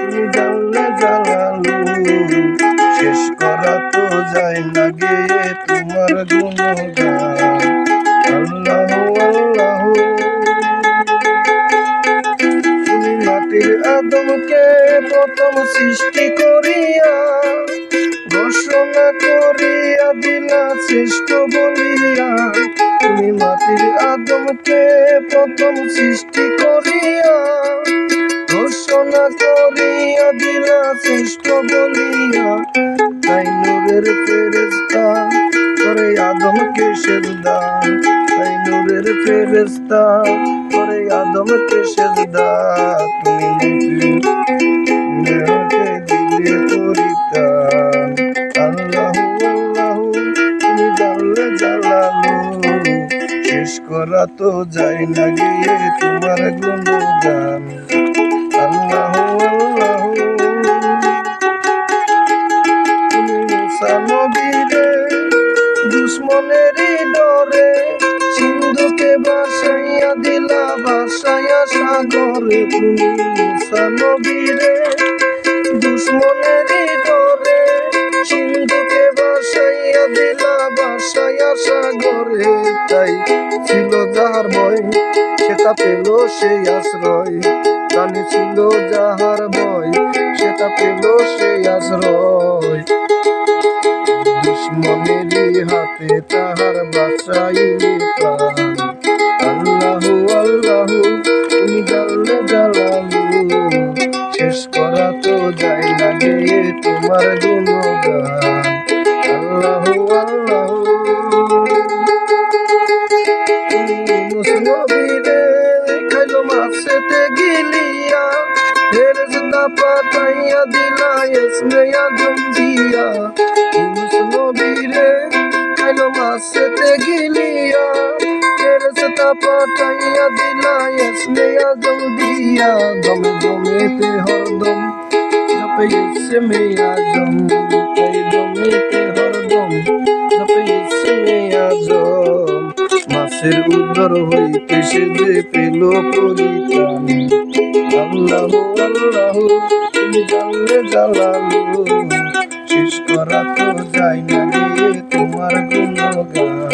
তুমি জানলে জালালু, শেষ করা তো যায় না গে তোমার গুণগান। আল্লাহু আল্লাহু। তুমি মাটির আদমকে প্রথম সৃষ্টি করিয়া ঘোষণা করিয়া দিলা শ্রেষ্ঠ বলিয়া। তুমি মাটির আদমকে প্রথম সৃষ্টি করিয়া ঘোষণা করিয়া দিলা শ্রেষ্ঠ বলিয়া। তাই নূরের ফেরেশতা করে আদমকে সেজদা, তাই নূরের ফেরেশতা করে আদমকে সেজদা। তুমি মুখে দিলে পরিত্রাণ। আল্লাহু আল্লাহু। তুমি জানলে জালালু, শেষ করা তো যায় না গিয়ে তোমার গুণগান। আল্লাহু আল্লাহু। তুমি মুসা নবীরে দুশ্মনেরই ডরে সিন্ধুকে ভাসাইয়া দিলা ভাসাইয়া সাগরে। তুমি মুসা নবীরে দুশ্মনেরই ডরে সিন্ধুকে ভাসাইয়া দিলা ভাসাইয়া সাগরে। তাই ছিল যাহার ভয় সেটা পেল সেই আশ্রয়, প্রাণী ছিল যাহার ভয় সেটা পেল সেই আশ্রয়। দুশ্মনেরই হাতে তাহার বাঁচাইলে প্রাণ। আল্লাহু আল্লাহু। তুমি জানলে জালালু, শেষ করা তো যায় না গে তোমার গুণগান। আল্লাহু আল্লাহু। তুমি মুসনবীরে খাইলো মাছেতে গিলিয়া ফেরেশতা পাঠাইয়া দিলা ইসমে আজম দিয়া। মুসনবীরে খাইলো মাছেতে গিলিয়া ফেরেশতা পাঠাইয়া দিলা ইসমে আজম দিয়া। দমে দমেতে হরদম জপে ইসমে আজম, তাই দমেতে হরদম জপে ইসমে আজম। মাছের উদর হইতে সে যে পেল পরিত্রাণ। আল্লাহু আল্লাহু। তুমি জানলে জালালু, শেষ করা তো যায় না গে তোমার গুণগান।